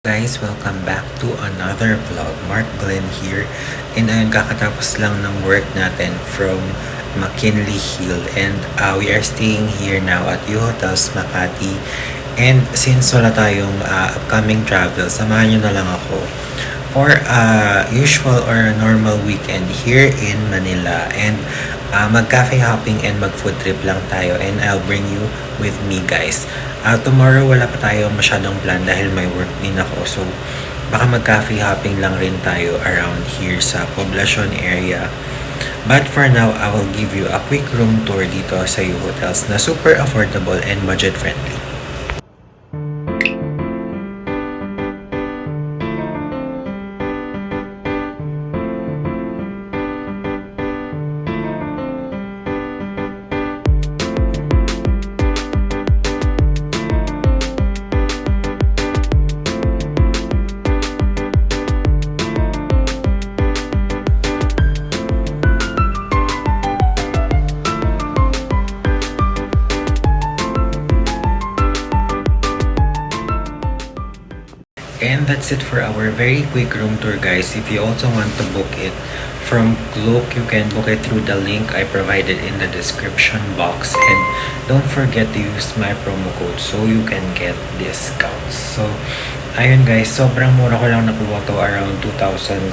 Guys, welcome back to another vlog. Mark Glenn here. And ayun, kakatapos lang ng work natin from McKinley Hill. And we are staying here now at U-Hotels Makati. And since wala tayong upcoming travel, samahan nyo na lang ako for usual or normal weekend here in Manila. And mag-cafe hopping and mag-food trip lang tayo. And I'll bring you with me, guys. Tomorrow wala pa tayo masyadong plan dahil may work din ako. So, baka mag-cafe hopping lang rin tayo around here sa Poblacion area. But for now, I will give you a quick room tour dito sa U-Hotels na super affordable and budget friendly. And that's it for our very quick room tour, guys. If you also want to book it from Klook, you can book it through the link I provided in the description box. And don't forget to use my promo code so you can get discounts. So, ayun guys, sobrang mura ko lang nakuha to, around 2,600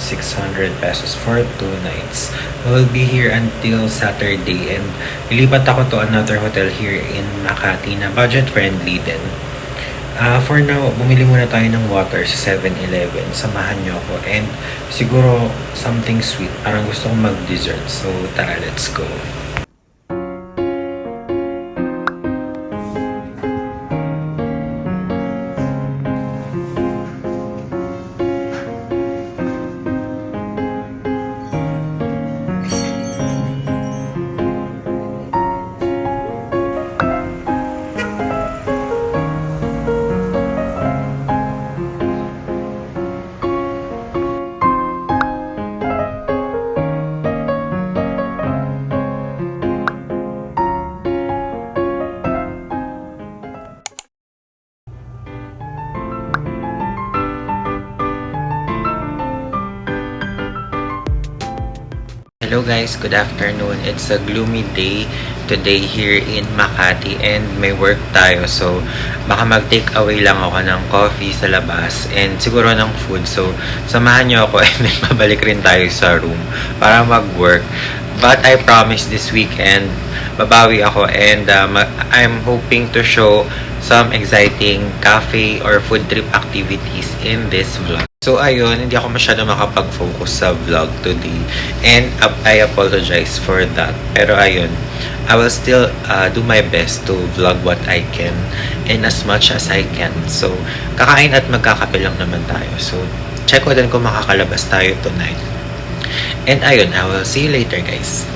pesos for 2 nights. We'll be here until Saturday and lilipat ako to another hotel here in Makati na budget friendly din. For now, bumili muna tayo ng water sa 7-Eleven. Samahan nyo ako. And siguro something sweet. Parang gusto kong mag-dessert. So tara, let's go. Hello guys, good afternoon. It's a gloomy day today here in Makati and may work tayo. So, baka mag-take away lang ako ng coffee sa labas and siguro ng food. So, samahan nyo ako and then babalik rin tayo sa room para mag-work. But I promise this weekend, babawi ako and I'm hoping to show some exciting cafe or food trip activities in this vlog. So ayun, hindi ako masyado makapag-focus sa vlog today. And I apologize for that. Pero ayun, I will still do my best to vlog what I can and as much as I can. So kakain at magkakape lang naman tayo. So check ko din kung makakalabas tayo tonight. And ayun, I will see you later guys.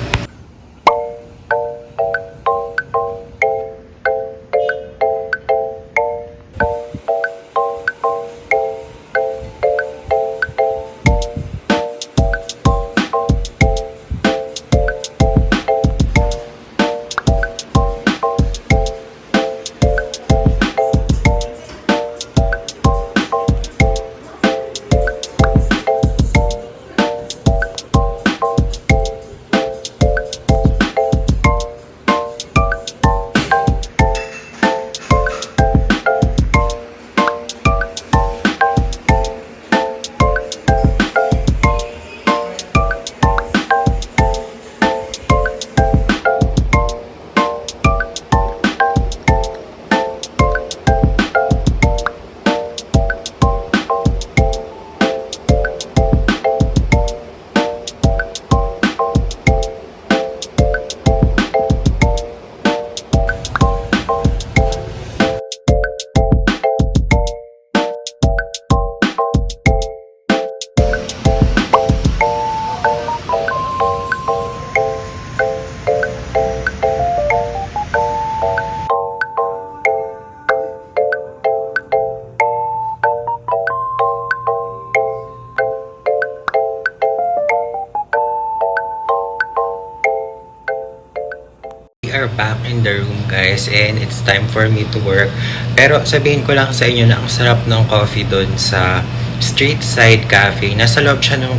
Are back in the room guys and it's time for me to work. Pero sabihin ko lang sa inyo na ang sarap ng coffee doon sa Street Side Cafe. Nasa loob siya ng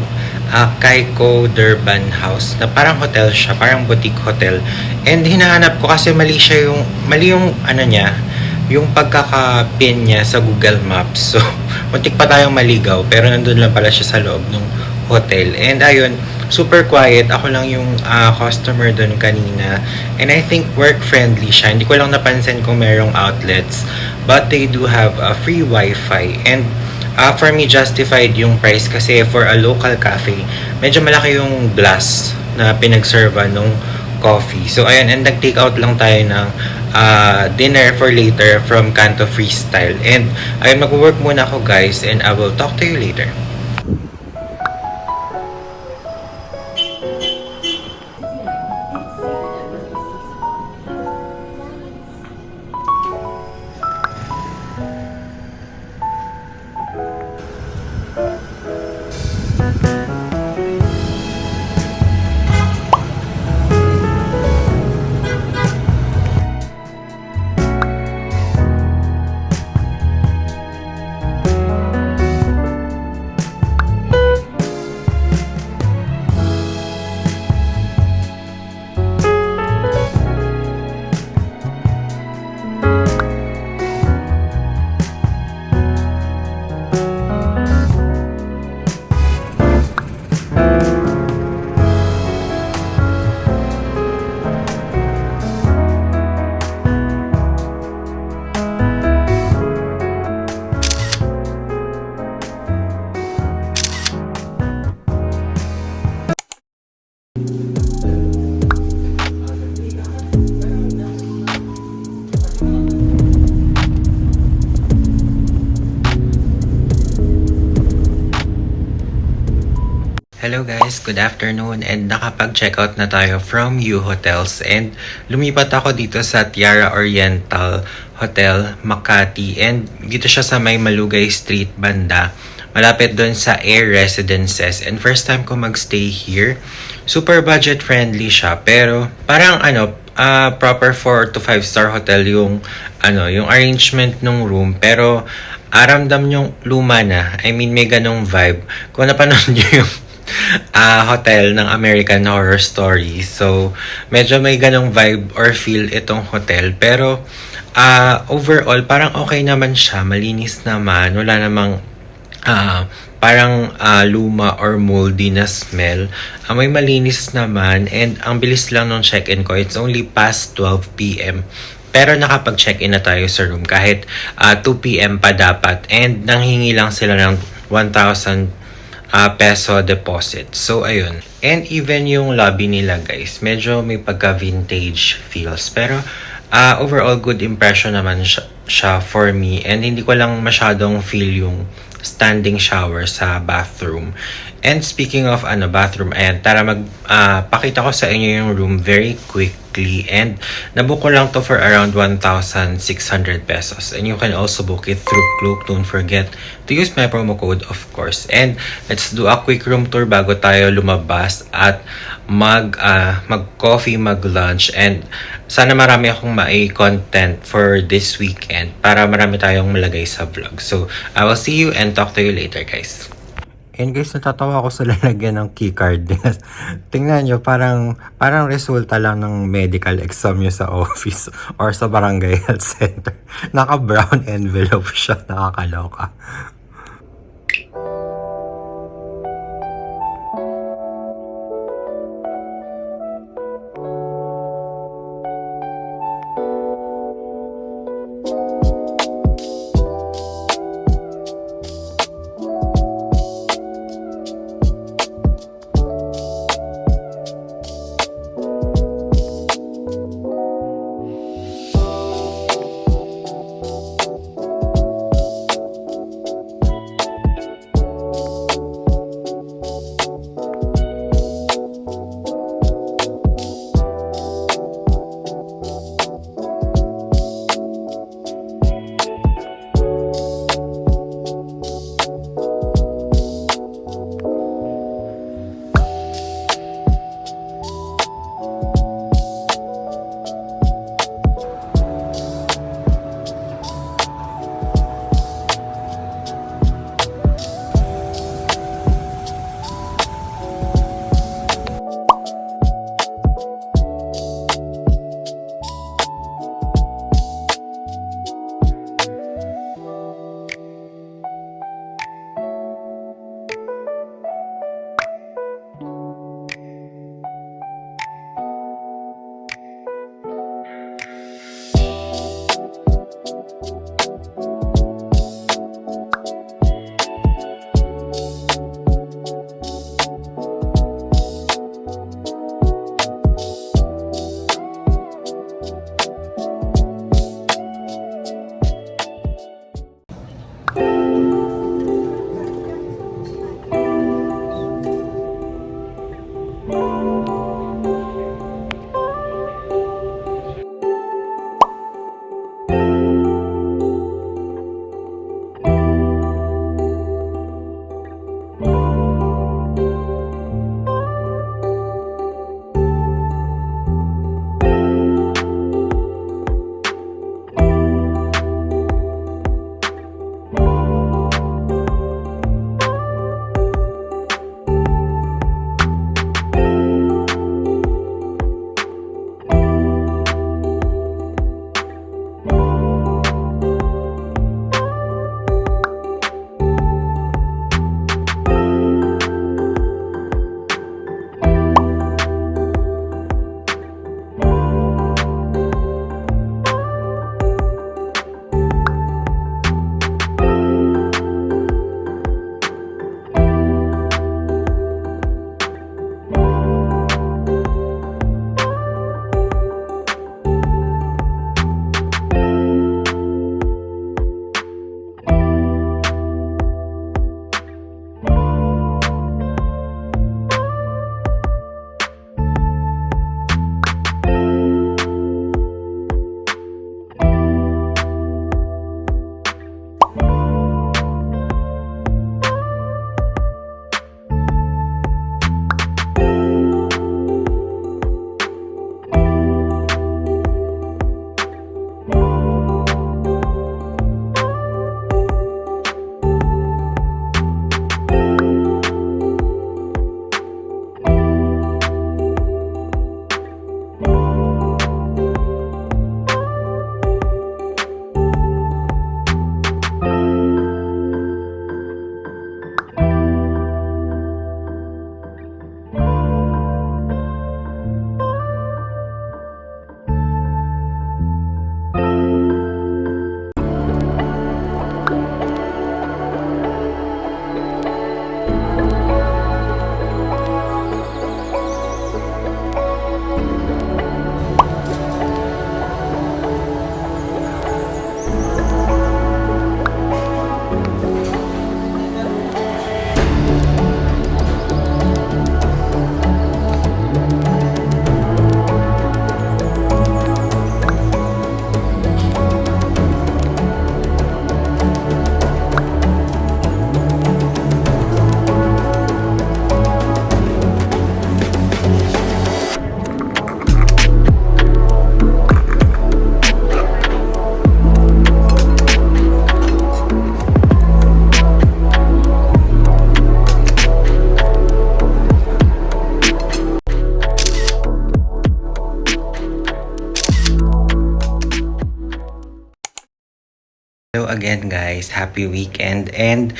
Kaiko Durban House na parang hotel siya, parang boutique hotel. And hinahanap ko kasi mali yung ano niya, yung pagkaka-pin niya sa Google Maps. So, muntik pa tayong maligaw pero nandun lang pala siya sa loob ng hotel. And ayun, super quiet. Ako lang yung customer doon kanina. And I think work-friendly siya. Hindi ko lang napansin kung merong outlets. But they do have a free wifi. And for me, justified yung price kasi for a local cafe, medyo malaki yung glass na pinagserva nung coffee. So, ayun. And nag-take out lang tayo ng dinner for later from Canto Freestyle. And ayun, mag-work muna ako guys. And I will talk to you later. Hello guys, good afternoon and nakapag-check out na tayo from U Hotels and lumipat ako dito sa Tiara Oriental Hotel, Makati and dito siya sa may Malugay Street banda, malapit doon sa Air Residences and first time ko magstay here. Super budget friendly siya pero parang proper 4 to 5 star hotel yung yung arrangement ng room pero aramdam yung luma na. I mean may ganong vibe. Kung napanood niyo yung hotel ng American Horror Story. So, medyo may ganong vibe or feel itong hotel. Pero, overall, parang okay naman siya. Malinis naman. Wala namang parang luma or moldy na smell. May malinis naman. And ang bilis lang nung check-in ko. It's only past 12 p.m. Pero nakapag-check-in na tayo sa room kahit 2 p.m. pa dapat. And nanghingi lang sila ng 1,000 peso deposit. So, ayun. And even yung lobby nila, guys, medyo may pagka-vintage feels. Pero, overall, good impression naman siya for me. And hindi ko lang masyadong feel yung standing shower sa bathroom. And speaking of bathroom, ayan, tara pakita ko sa inyo yung room very quickly. And nabook ko lang to for around 1,600 pesos. And you can also book it through Klook. Don't forget to use my promo code, of course. And let's do a quick room tour bago tayo lumabas at mag-coffee, mag-lunch. And sana marami akong content for this weekend para marami tayong malagay sa vlog. So, I will see you and talk to you later, guys. And guys, natatawa ako sa lalagyan ng keycard. Tingnan nyo, parang resulta lang ng medical exam nyo sa office or sa barangay health center. Naka-brown envelope siya, nakakaloka. Hello again guys, happy weekend and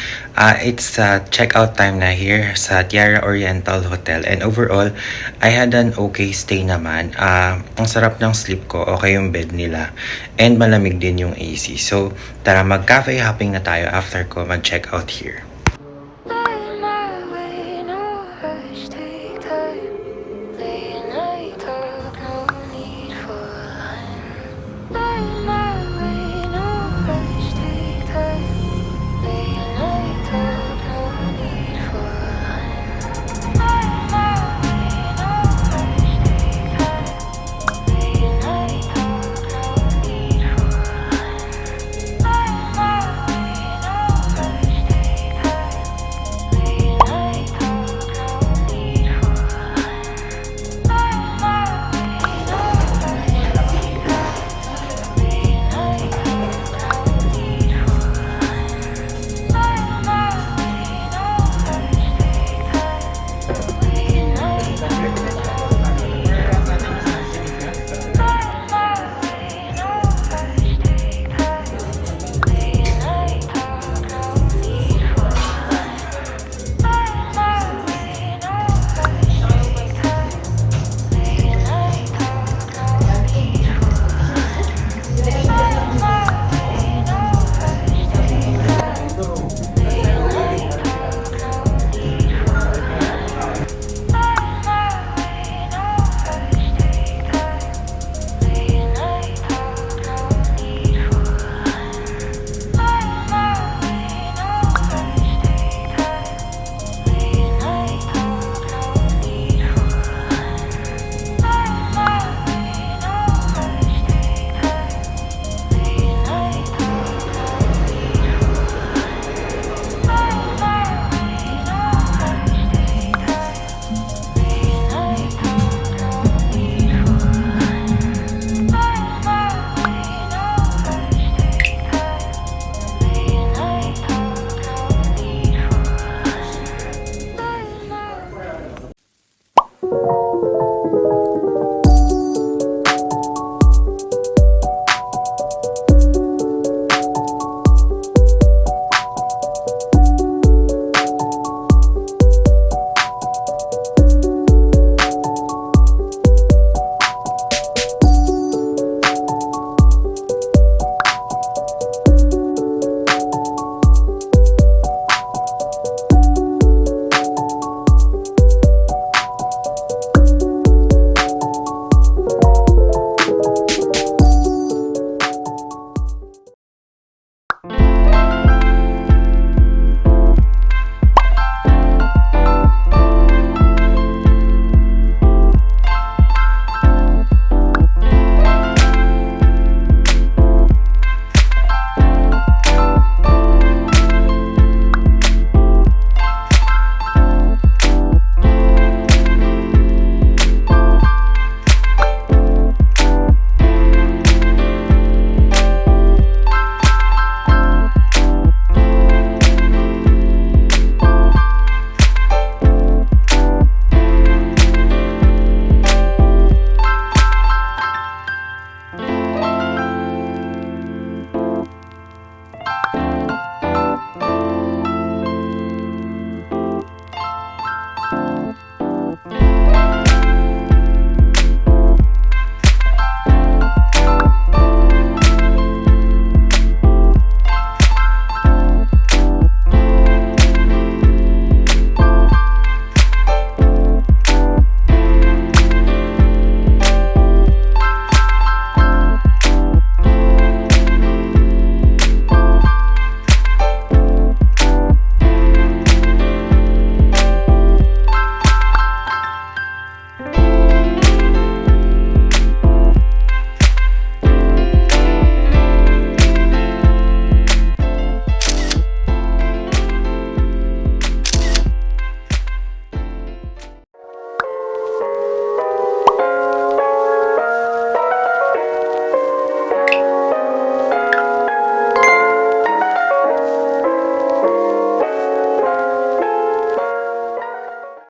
it's checkout time na here sa Tiara Oriental Hotel and overall I had an okay stay naman. Ang sarap ng sleep ko, okay yung bed nila and malamig din yung AC. So tara mag-cafe hopping na tayo after ko mag-checkout here.